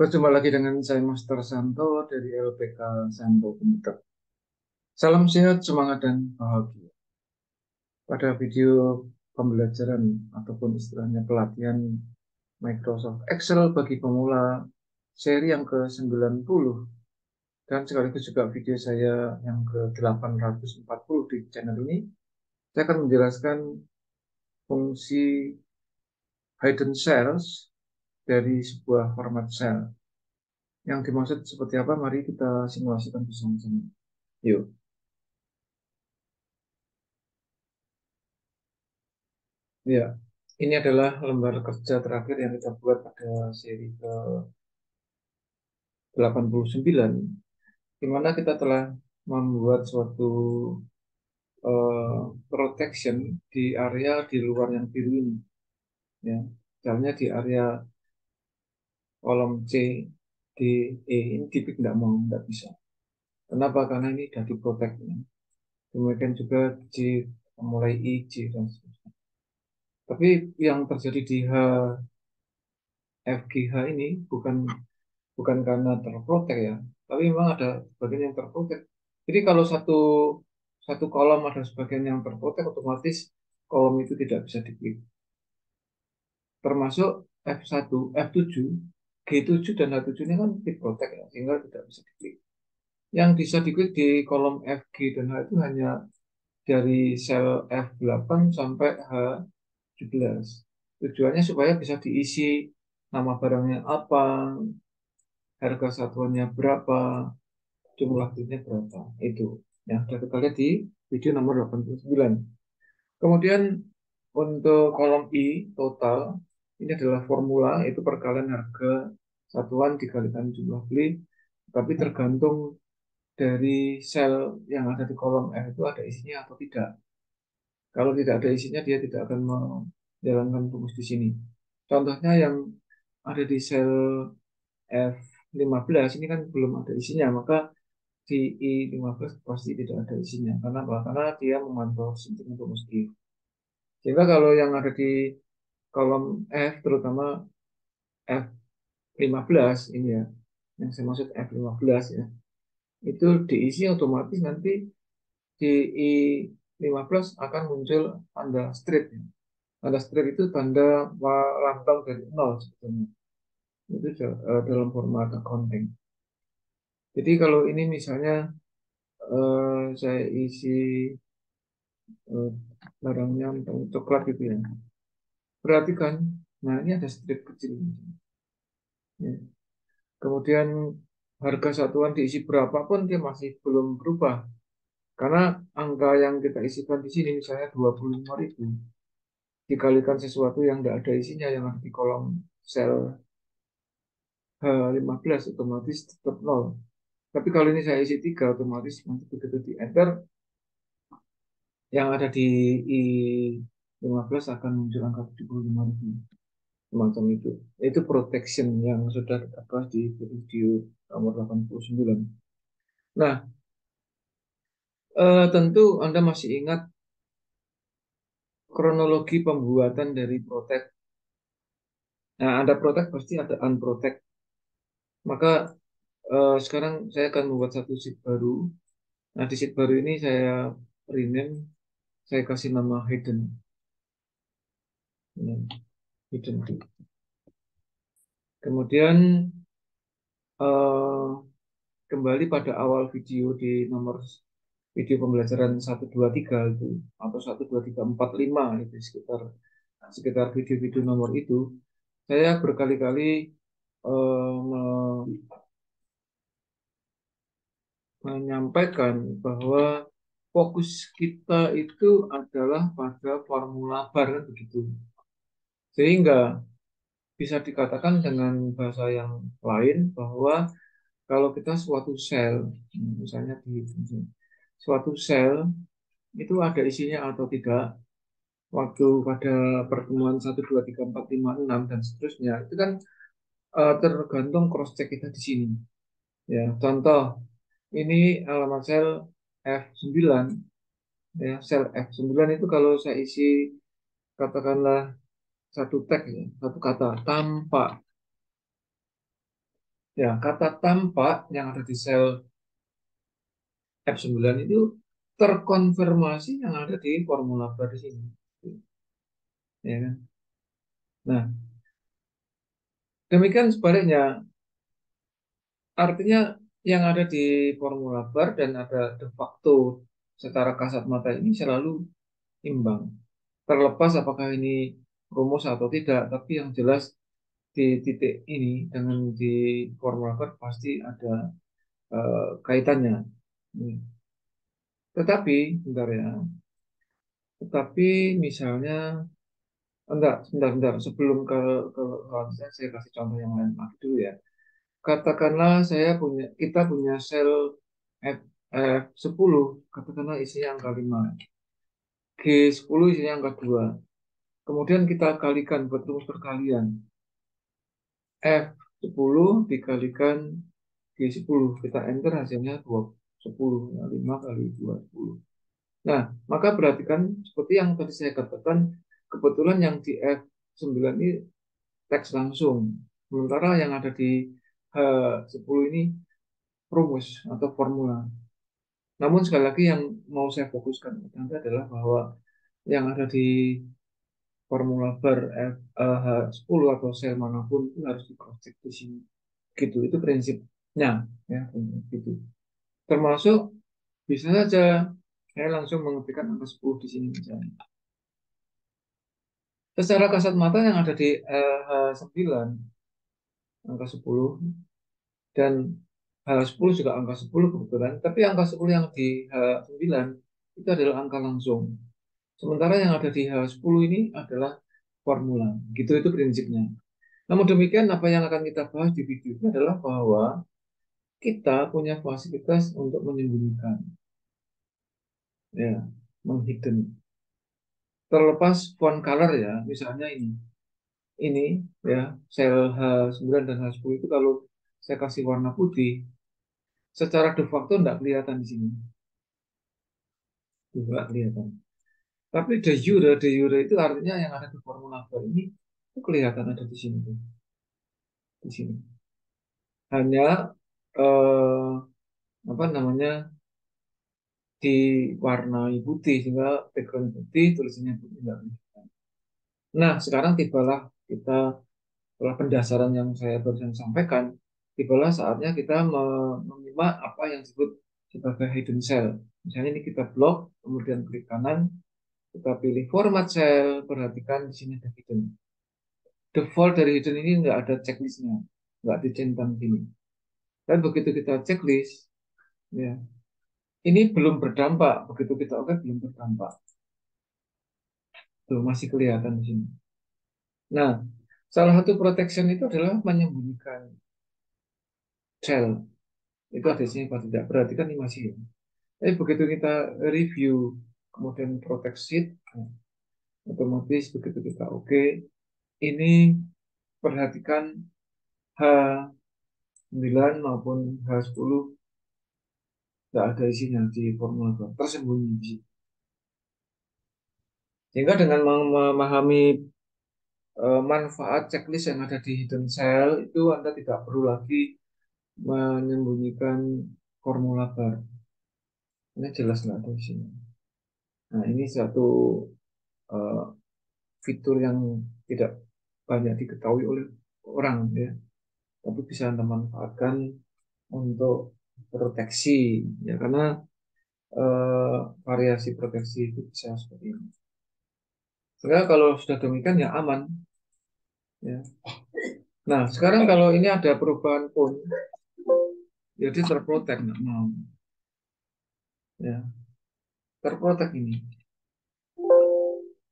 Berjumpa lagi dengan saya Master Santo dari LPK Santo Komputer. Salam sehat, semangat, dan bahagia. Pada video pembelajaran ataupun istilahnya pelatihan Microsoft Excel bagi pemula seri yang ke-90 dan sekaligus juga video saya yang ke-840 di channel ini, saya akan menjelaskan fungsi hidden cells dari sebuah format cell. Yang dimaksud seperti apa? Mari kita simulasikan bersama-sama. Yuk. Ya, ini adalah lembar kerja terakhir yang kita buat pada seri ke-89, di mana kita telah membuat suatu protection di area di luar yang biru ini. Ya, misalnya di area kolom C, D, E, ini tipik tidak bisa. Kenapa? Karena ini sudah diprotek. Ya. Kemudian juga C, mulai I, J, dan seterusnya. Tapi yang terjadi di H, F, G, H ini bukan karena terprotek ya, tapi memang ada bagian yang terprotek. Jadi kalau satu satu kolom ada sebagian yang terprotek, otomatis kolom itu tidak bisa diklik. Termasuk F1, F7, G7 dan H7 ini kan diprotek ya, sehingga tidak bisa diklik. Yang bisa diklik di kolom F, G, dan H itu hanya dari sel F8 sampai H17. Tujuannya supaya bisa diisi nama barangnya apa, harga satuannya berapa, jumlah bitnya berapa. Itu yang sudah kita lihat di video nomor 89. Kemudian untuk kolom I total, ini adalah formula, itu perkalian harga satuan dikalikan jumlah beli, tapi tergantung dari sel yang ada di kolom F itu ada isinya atau tidak. Kalau tidak ada isinya, dia tidak akan menjalankan rumus di sini. Contohnya yang ada di sel F15 ini kan belum ada isinya, maka di I15 pasti tidak ada isinya. Karena apa? Karena dia memantau sentimen rumus if. Sehingga kalau yang ada di kolom F, terutama F15 ini ya, yang saya maksud F15 ya, itu diisi otomatis nanti di I15 akan muncul tanda strip. Ya. Tanda strip itu tanda lambang dari nol sebetulnya. Itu dalam format accounting. Jadi kalau ini misalnya saya isi eh, barangnya coklat gitu ya. Perhatikan, nah ini ada strip kecil. Ya. Kemudian harga satuan diisi berapapun dia masih belum berubah. Karena angka yang kita isikan di sini misalnya 25.000 dikalikan sesuatu yang tidak ada isinya yang ada di kolom sel H15 otomatis tetap nol. Tapi kalau ini saya isi 3 otomatis nanti begitu di enter yang ada di I15 akan muncul angka 75.000. Semacam itu. Itu protection yang sudah kita bahas di video nomor 89. Nah, tentu Anda masih ingat kronologi pembuatan dari protect. Nah, ada protect pasti ada unprotect. Maka sekarang saya akan membuat satu sheet baru. Nah, di sheet baru ini saya rename, saya kasih nama hidden. Ya, hidden. Kemudian eh, kembali pada awal video di nomor video pembelajaran 123 itu atau 12345 itu sekitar sekitar video-video nomor itu saya berkali-kali menyampaikan bahwa fokus kita itu adalah pada formula bar kan begitu. Sehingga bisa dikatakan dengan bahasa yang lain bahwa kalau kita suatu sel, misalnya di suatu sel itu ada isinya atau tidak, waktu pada pertemuan 1, 2, 3, 4, 5, 6 dan seterusnya, itu kan tergantung cross check kita di sini. Ya, contoh ini alamat sel F9 ya, sel F9 itu kalau saya isi katakanlah satu tag ya, satu kata tanpa Ya, kata tampak yang ada di sel F9 itu terkonfirmasi yang ada di formula bar di sini. Ya kan? Nah, demikian sebaliknya, artinya yang ada di formula bar dan ada de facto secara kasat mata ini selalu imbang. Terlepas apakah ini rumus atau tidak, tapi yang jelas di titik ini dengan di formula bar pasti ada kaitannya. Hmm. Tetapi, bentar ya, tetapi misalnya, enggak, sebentar, sebelum ke selanjutnya saya kasih contoh yang lain lagi dulu ya. Katakanlah kita punya sel F, F10, katakanlah isinya angka 5, G10 isinya angka 2. Kemudian kita kalikan buat rumus perkalian. F10 dikalikan G10, kita enter hasilnya 10, ya, 5 kali 2, 10. Nah, maka perhatikan seperti yang tadi saya katakan, kebetulan yang di F9 ini teks langsung. Sementara yang ada di H10 ini rumus atau formula. Namun sekali lagi yang mau saya fokuskan nanti adalah bahwa yang ada di formula bar H10 atau sel manapun itu harus di cross check di sini. Gitu, itu prinsipnya ya, gitu. Termasuk bisa saja saya langsung mengetikkan angka 10 di sini misalnya. Secara kasat mata yang ada di H9 angka 10 dan H10 juga angka 10 kebetulan, tapi angka 10 yang di H9 itu adalah angka langsung. Sementara yang ada di H10 ini adalah formula. Gitu itu prinsipnya. Namun demikian apa yang akan kita bahas di video ini adalah bahwa kita punya fasilitas untuk menyembunyikan, ya, menghidden. Terlepas font color ya, misalnya ini ya sel H9 dan H10 itu kalau saya kasih warna putih, secara de facto tidak kelihatan di sini, tidak kelihatan. Tapi de jure itu artinya yang ada di formula bar ini itu kelihatan ada di sini tuh, di sini. Hanya eh, apa namanya diwarnai putih sehingga background putih, tulisannya putih nggak kelihatan. Nah, sekarang tibalah kita setelah pendasaran yang saya barusan sampaikan, tibalah saatnya kita menyimak apa yang disebut sebagai hidden cell. Misalnya ini kita blok, kemudian klik kanan, kita pilih format cell, perhatikan di sini ada hidden. Default dari hidden ini nggak ada checklistnya, nggak dicentang sini. Dan begitu kita checklist, ya, ini belum berdampak. Begitu kita oke belum berdampak. Tuh masih kelihatan di sini. Nah, salah satu protection itu adalah menyembunyikan cell. Itu ada di sini apa tidak? Berarti kan ini masih ya. Tapi begitu kita review, kemudian protect sheet, nah, otomatis begitu kita oke, ini perhatikan H9 maupun H10 tidak ada isinya di formula bar, tersembunyi di situ. Sehingga dengan memahami manfaat checklist yang ada di hidden cell itu Anda tidak perlu lagi menyembunyikan formula bar. Ini jelas nggak ada di sini. Nah, ini satu eh, fitur yang tidak banyak diketahui oleh orang ya, tapi bisa Anda manfaatkan untuk proteksi ya karena eh, variasi proteksi itu bisa seperti ini. Sehingga kalau sudah demikian ya aman ya. Nah, sekarang kalau ini ada perubahan pun, jadi terprotek nggak mau ya, terprotek ini.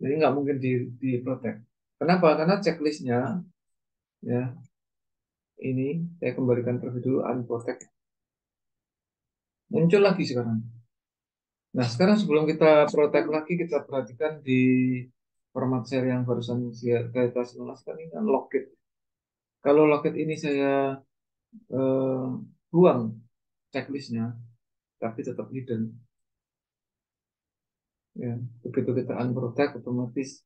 Jadi nggak mungkin di protect. Kenapa? Karena checklistnya ya ini saya kembalikan terlebih dulu unprotect. Muncul lagi sekarang. Nah, sekarang sebelum kita protect lagi, kita perhatikan di format share yang barusan kita jelaskan ini kan locket. Kalau locket ini saya eh, buang checklistnya, tapi tetap hidden. Ya, begitu kita unprotect, otomatis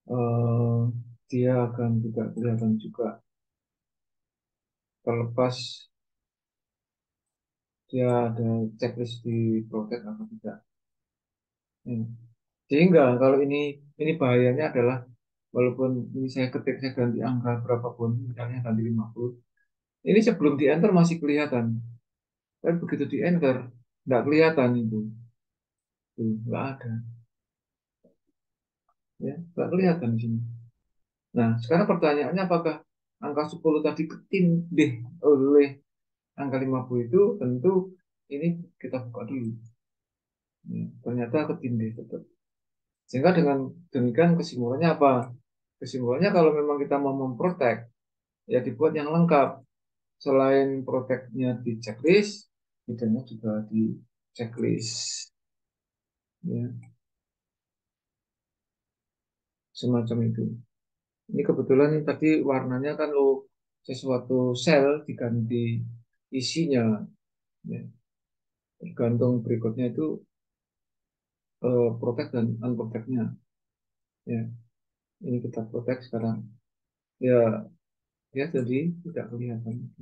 eh, dia akan tidak kelihatan juga. terlepas dia ada checklist di protect atau tidak. Hmm. Sehingga kalau ini bahayanya adalah walaupun ini saya ketik saya ganti angka berapapun, misalnya ganti 50, ini sebelum di enter masih kelihatan. Tapi begitu di enter nggak kelihatan itu. Tuh, nggak ada, ya, nggak kelihatan di sini. Nah, sekarang pertanyaannya apakah angka 10 tadi ketindih oleh angka 50 itu tentu ini kita buka dulu. Ya, ternyata ketindih tetap. Sehingga dengan demikian kesimpulannya apa? Kesimpulannya kalau memang kita mau memprotek, ya dibuat yang lengkap. Selain proteknya di checklist, bidangnya juga di checklist. Ya, semacam itu. Ini kebetulan tadi warnanya kan sesuatu sel diganti isinya. Ya. Tergantung berikutnya itu protect dan unprotectnya. Ya, ini kita protect sekarang. Ya, ya jadi tidak kelihatan.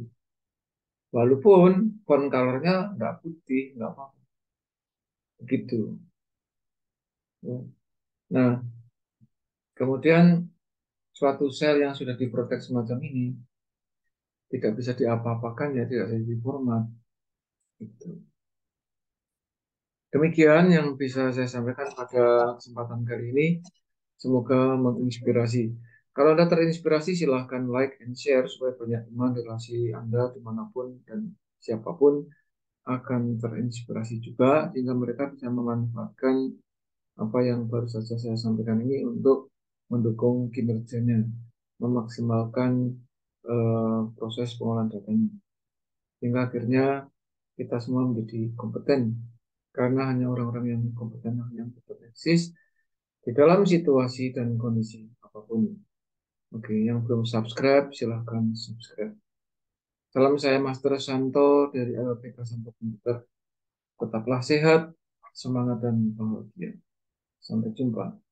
Walaupun font colornya nggak putih, nggak apa-apa. Begitu. Ya. Nah, kemudian suatu sel yang sudah diprotek semacam ini tidak bisa diapa-apakan, ya tidak bisa diformat. Gitu. Demikian yang bisa saya sampaikan pada kesempatan kali ini. Semoga menginspirasi. Kalau Anda terinspirasi, silahkan like and share supaya banyak teman relasi Anda dimanapun dan siapapun akan terinspirasi juga sehingga mereka bisa memanfaatkan apa yang baru saja saya sampaikan ini untuk mendukung kinerjanya, memaksimalkan proses pengolahan datanya. Sehingga akhirnya kita semua menjadi kompeten karena hanya orang-orang yang kompeten yang dapat eksis di dalam situasi dan kondisi apapun. Oke, yang belum subscribe silahkan subscribe. Salam saya Master Santo dari LPK Santo Komputer. Tetaplah sehat, semangat dan bahagia. Sampai jumpa.